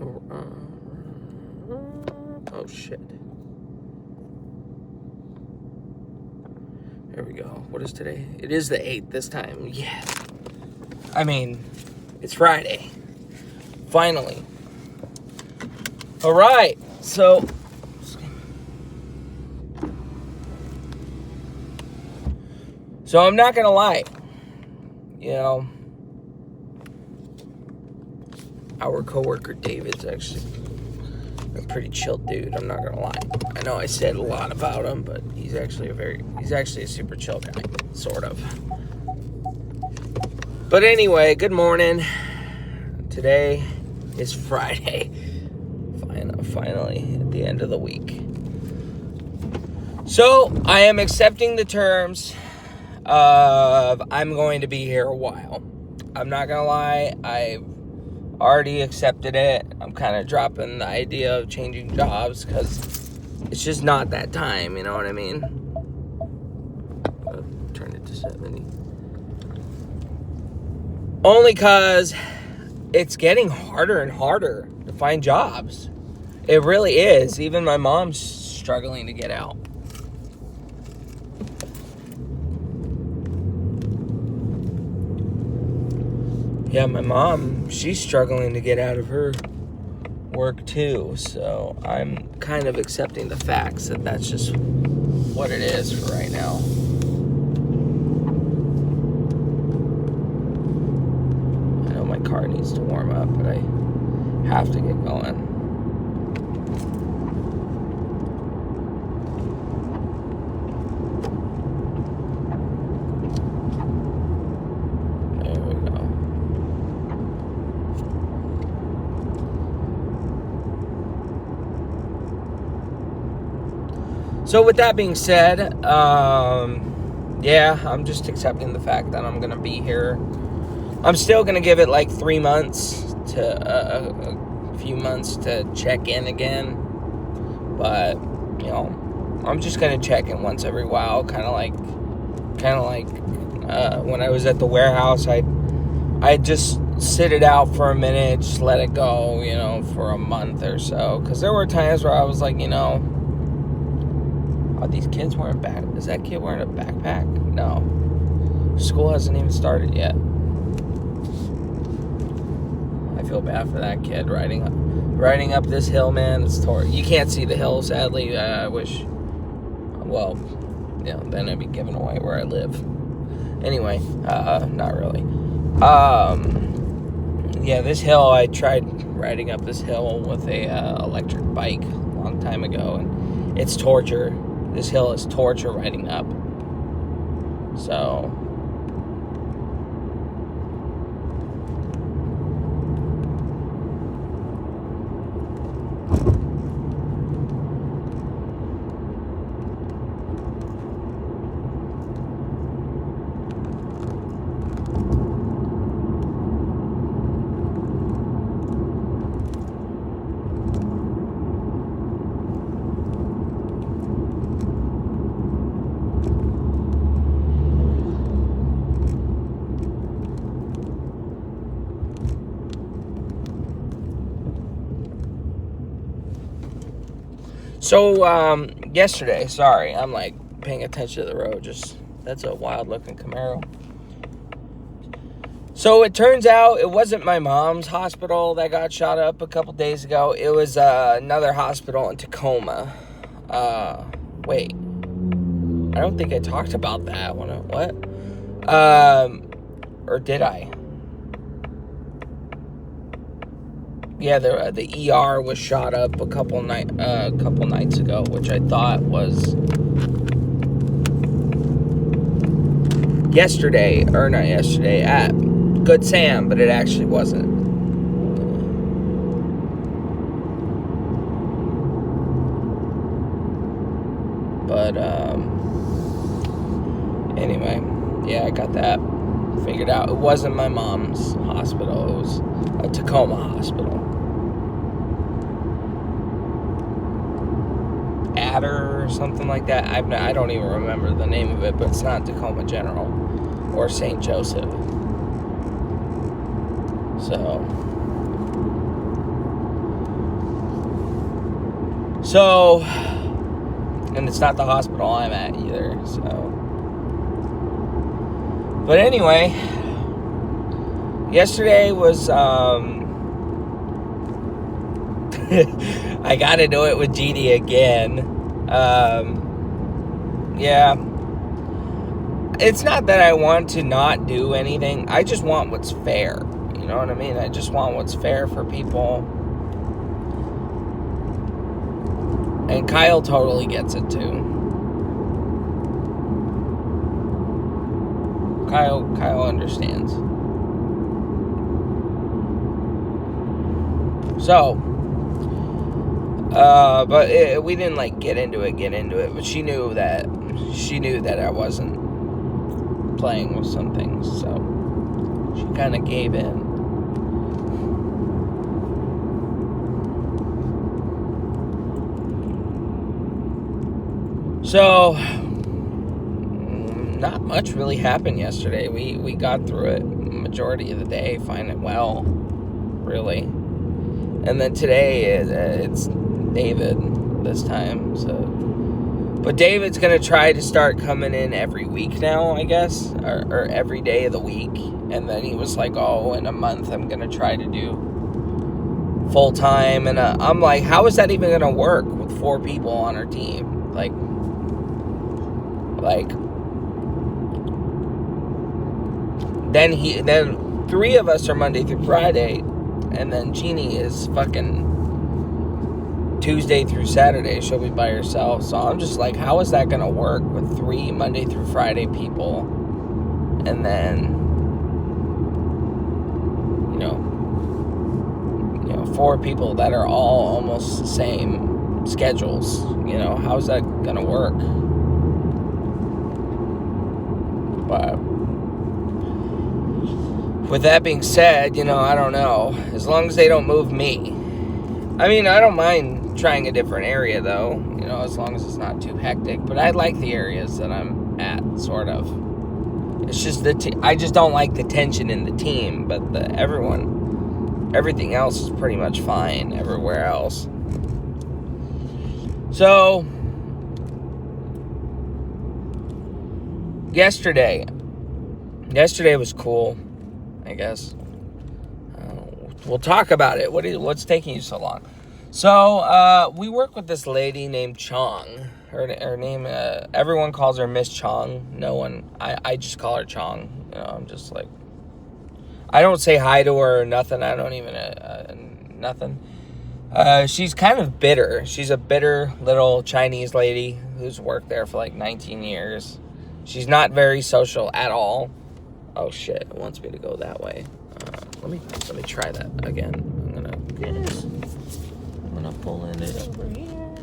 Oh, shit. There we go. What is today? It is the 8th this time. Yeah. I mean, it's Friday. Finally. All right. So I'm not going to lie. You know, our coworker David's actually a pretty chill dude. I'm not gonna lie. I know I said a lot about him, but he's actually a super chill guy, sort of. But anyway, good morning. Today is Friday. Finally, at the end of the week. So I am accepting the terms of I'm going to be here a while. I'm not gonna lie. I've already accepted it. I'm kind of dropping the idea of changing jobs because it's just not that time, you know what I mean? I'll turn it to 70. Only because it's getting harder and harder to find jobs. It really is. Even my mom's struggling to get out. Yeah, my mom, she's struggling to get out of her work too, so I'm kind of accepting the facts that that's just what it is for right now. I know my car needs to warm up, but I have to get going. So with that being said, yeah, I'm just accepting the fact that I'm going to be here. I'm still going to give it like 3 months to a few months to check in again. But, you know, I'm just going to check in once every while. Kind of like when I was at the warehouse, I'd just sit it out for a minute, just let it go, you know, for a month or so. Because there were times where I was like, you know, are these kids wearing is that kid wearing a backpack? No. School hasn't even started yet. I feel bad for that kid riding up this hill, man. It's you can't see the hill, sadly. I wish. Well, you know, then I'd be giving away where I live. Anyway, not really. Yeah, this hill, I tried riding up this hill with a electric bike a long time ago, and it's torture. This hill is torture riding up. So yesterday, sorry, I'm like paying attention to the road, that's a wild looking Camaro. So it turns out it wasn't my mom's hospital that got shot up a couple days ago. It was another hospital in Tacoma. Wait, I don't think I talked about that one. What? Or did I? Yeah, the ER was shot up a couple nights ago, which I thought was yesterday, or not yesterday, at Good Sam, but it actually wasn't. But anyway, yeah, I got that figured out. It wasn't my mom's hospital. It was a Tacoma hospital. Adder or something like that. I don't even remember the name of it, but it's not Tacoma General or St. Joseph. So So, and it's not the hospital I'm at either, so. But anyway, yesterday was, I gotta do it with Jeannie again. Yeah. It's not that I want to not do anything. I just want what's fair. You know what I mean? I just want what's fair for people. And Kyle totally gets it too. Kyle understands. So, but we didn't like get into it. But she knew that I wasn't playing with some things, so she kind of gave in. So, not much really happened yesterday. We got through it majority of the day, fine and well, really. And then today it's David this time, so. But David's going to try to start coming in every week now, I guess, or every day of the week. And then he was like, oh, in a month I'm going to try to do full time. And I'm like, how is that even going to work with 4 people on our team? Like, then 3 of us are Monday through Friday, and then Jeannie is fucking Tuesday through Saturday. She'll be by herself. So I'm just like, how is that gonna work with 3 Monday through Friday people, and then you know 4 people that are all almost the same schedules? You know, how's that gonna work? But with that being said, I don't know. As long as they don't move me. I mean, I don't mind trying a different area, though. As long as it's not too hectic. But I like the areas that I'm at, sort of. It's just I just don't like the tension in the team. But everything else is pretty much fine everywhere else. So, yesterday was cool, I guess. We'll talk about it. What's taking you so long? So, we work with this lady named Chong. Her name, everyone calls her Miss Chong. No one, I just call her Chong. I'm just like, I don't say hi to her or nothing. I don't even, nothing. She's kind of bitter. She's a bitter little Chinese lady who's worked there for like 19 years. She's not very social at all. Oh shit, it wants me to go that way. Let me try that again. I'm gonna pull in it over here.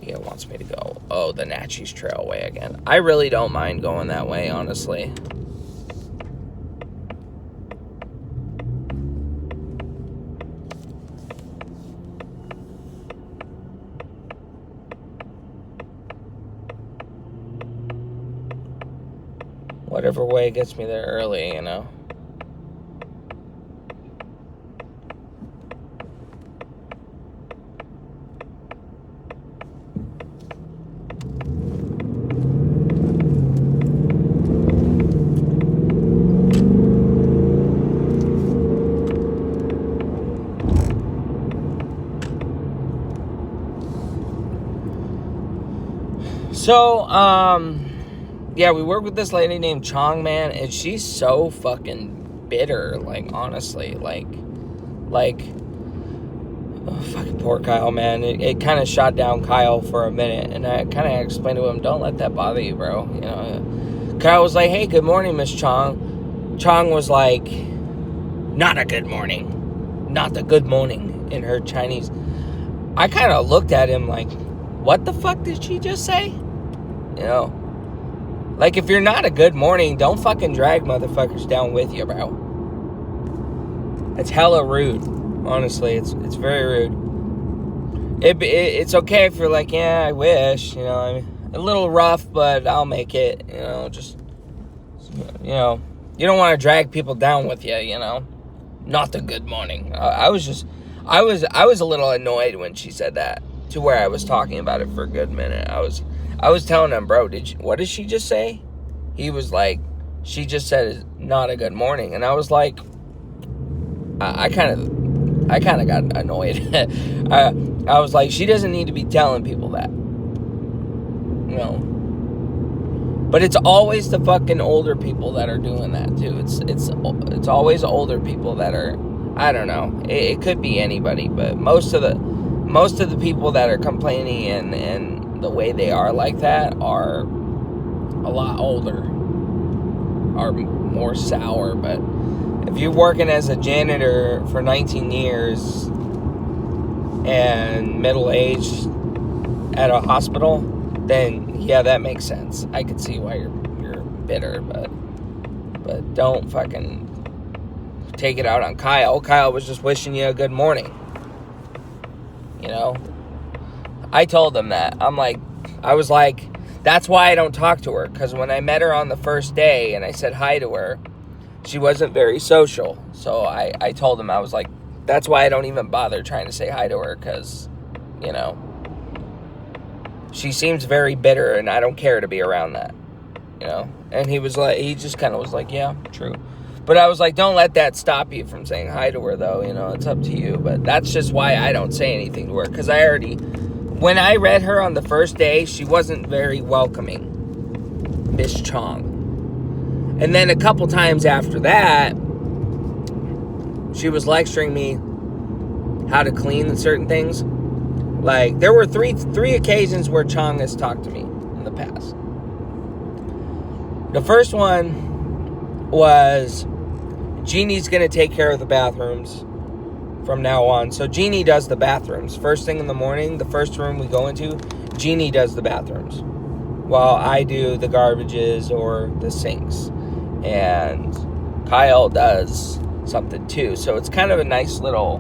Yeah, it wants me to go, the Natchez Trail way again. I really don't mind going that way, honestly. Whatever way gets me there early, So, yeah, we work with this lady named Chong, man, and she's so fucking bitter, like, honestly, like, oh, fucking poor Kyle, man. It kind of shot down Kyle for a minute, and I kind of explained to him, don't let that bother you, bro. Kyle was like, hey, good morning, Miss Chong. Chong was like, not a good morning. Not the good morning in her Chinese. I kind of looked at him like, what the fuck did she just say? Like, if you're not a good morning, don't fucking drag motherfuckers down with you, bro. It's hella rude. Honestly, it's very rude. It's okay if you're like, yeah, I wish, I mean, a little rough, but I'll make it, just, you don't want to drag people down with you, not the good morning. I I was a little annoyed when she said that, to where I was talking about it for a good minute. I was telling him, bro, what did she just say? He was like, she just said not a good morning. And I was like, I kind of got annoyed. I was like, she doesn't need to be telling people that. You know. But it's always the fucking older people that are doing that too. It's always older people that are, I don't know. It could be anybody, but most of the people that are complaining and the way they are like that are a lot older, are more sour. But if you're working as a janitor for 19 years and middle-aged at a hospital, then yeah, that makes sense. I could see why you're bitter, but don't fucking take it out on Kyle. Kyle was just wishing you a good morning. You know? I told him that. I was like, that's why I don't talk to her, because when I met her on the first day and I said hi to her, she wasn't very social. So I told him, I was like, that's why I don't even bother trying to say hi to her, because, you know, she seems very bitter and I don't care to be around that, you know? And he just kind of was like, yeah, true. But I was like, don't let that stop you from saying hi to her, though, you know, it's up to you. But that's just why I don't say anything to her, because when I read her on the first day, she wasn't very welcoming, Miss Chong. And then a couple times after that, she was lecturing me how to clean certain things. Like, there were three occasions where Chong has talked to me in the past. The first one was, Jeannie's going to take care of the bathrooms from now on. So Jeannie does the bathrooms. First thing in the morning, the first room we go into, Jeannie does the bathrooms, while I do the garbages or the sinks. And Kyle does something too. So it's kind of a nice little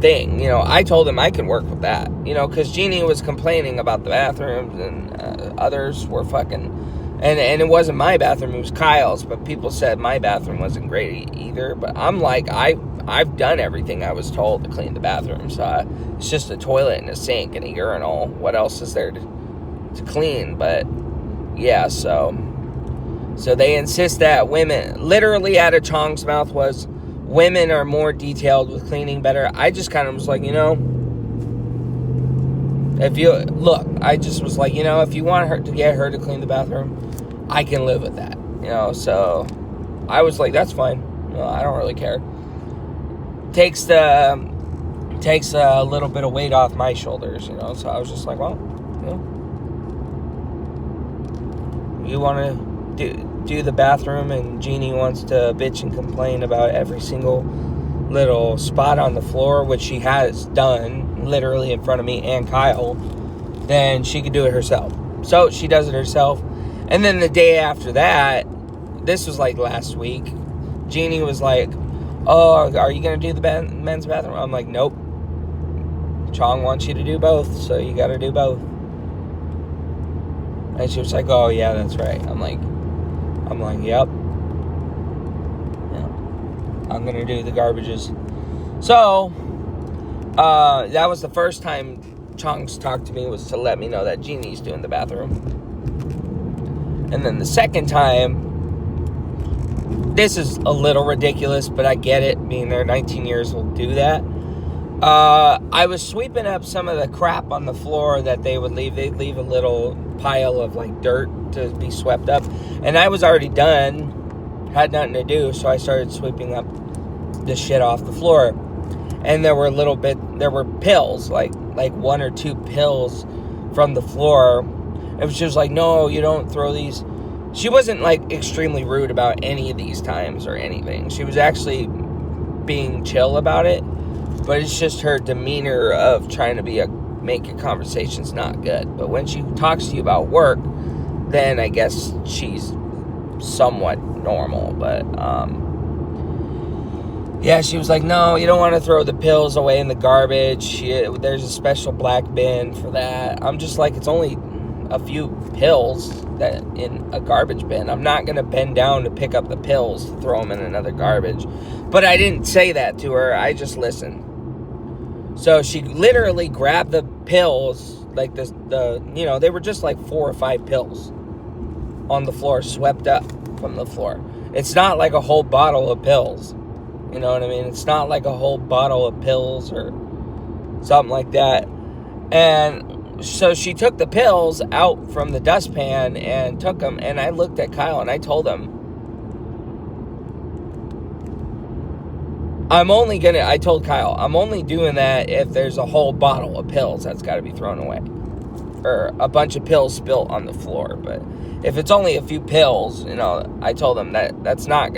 thing, you know. I told him I can work with that, you know, because Jeannie was complaining about the bathrooms, and others were fucking, and it wasn't my bathroom, it was Kyle's, but people said my bathroom wasn't great either. But I'm like, I've done everything I was told to clean the bathroom. So it's just a toilet and a sink and a urinal. What else is there to clean? But yeah, so they insist that women, literally out of Chong's mouth was, women are more detailed with cleaning better. I just kind of was like, you know, if you want her to get her to clean the bathroom, I can live with that, you know. So I was like, that's fine. You know, I don't really care. Takes a little bit of weight off my shoulders, you know. So I was just like, well, you know, you want to do the bathroom, and Jeannie wants to bitch and complain about every single little spot on the floor, which she has done literally in front of me and Kyle, then she could do it herself. So she does it herself. And then the day after that, this was like last week, Jeannie was like, oh, are you going to do the men's bathroom? I'm like, nope. Chong wants you to do both, so you got to do both. And she was like, oh, yeah, that's right. I'm like, yep. Yeah. I'm going to do the garbages. So, that was the first time Chong's talked to me, was to let me know that Jeannie's doing the bathroom. And then the second time, this is a little ridiculous, but I get it. Being there 19 years will do that. I was sweeping up some of the crap on the floor that they would leave. They'd leave a little pile of like dirt to be swept up. And I was already done, had nothing to do, so I started sweeping up the shit off the floor. And there were pills, like 1 or 2 pills from the floor. And she was like, no, you don't throw these. She wasn't like extremely rude about any of these times or anything. She was actually being chill about it. But it's just her demeanor of trying to make your conversations not good. But when she talks to you about work, then I guess she's somewhat normal. But, yeah, she was like, no, you don't want to throw the pills away in the garbage. There's a special black bin for that. I'm just like, it's only a few pills that in a garbage bin. I'm not going to bend down to pick up the pills to throw them in another garbage. But I didn't say that to her. I just listened. So she literally grabbed the pills, like they were just like 4 or 5 pills on the floor, swept up from the floor. It's not like a whole bottle of pills. You know what I mean? It's not like a whole bottle of pills or something like that. And so she took the pills out from the dustpan and took them. And I looked at Kyle and I told him, I told Kyle, I'm only doing that if there's a whole bottle of pills that's got to be thrown away. Or a bunch of pills spilt on the floor. But if it's only a few pills, I told him that's not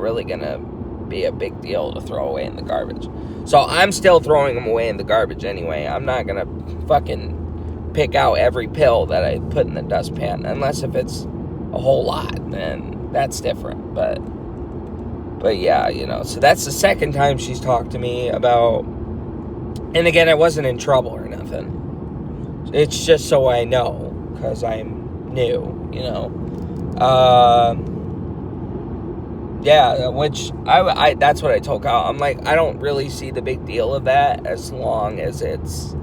really gonna be a big deal to throw away in the garbage. So I'm still throwing them away in the garbage anyway. I'm not gonna fucking pick out every pill that I put in the dustpan, unless if it's a whole lot, then that's different. But yeah, so that's the second time she's talked to me about, and again, I wasn't in trouble or nothing. It's just so I know, because I'm new, Yeah, which I that's what I told Kyle. I'm like, I don't really see the big deal of that as long as it's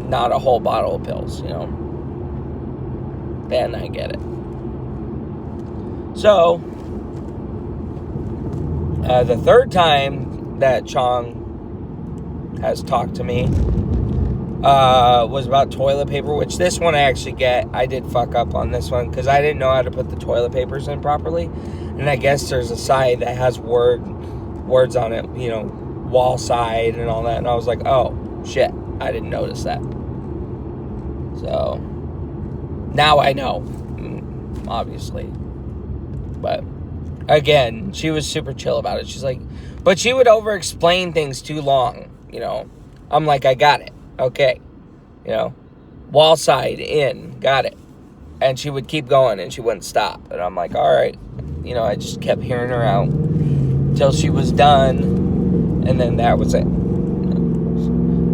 not a whole bottle of pills, Then I get it. So, the third time that Chong has talked to me was about toilet paper, which this one I actually get. I did fuck up on this one because I didn't know how to put the toilet papers in properly. And I guess there's a side that has words on it, wall side and all that. And I was like, oh, shit, I didn't notice that. So, now I know, obviously. But, again, she was super chill about it. She's like, but she would over-explain things too long, I'm like, I got it. Okay, wall side in, got it. And she would keep going and she wouldn't stop. And I'm like, all right. I just kept hearing her out till she was done. And then that was it.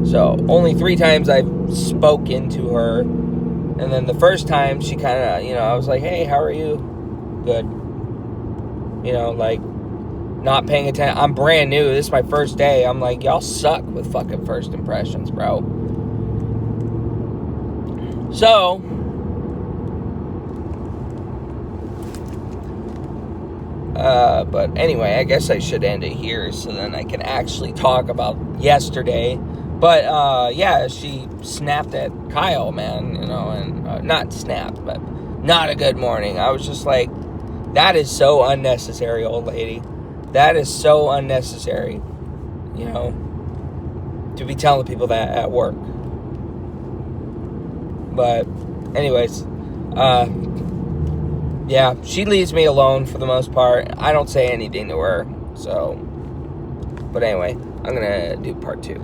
So only 3 times I've spoken to her. And then the first time she kind of, I was like, hey, how are you? Good. Like, not paying attention. I'm brand new. This is my first day. I'm like, y'all suck with fucking first impressions, bro. So, but anyway, I guess I should end it here so then I can actually talk about yesterday. But, yeah, she snapped at Kyle, man, and not snapped, but not a good morning. I was just like, that is so unnecessary, old lady. That is so unnecessary, to be telling people that at work. But, anyways, yeah, she leaves me alone for the most part. I don't say anything to her, so, but anyway, I'm gonna do part 2.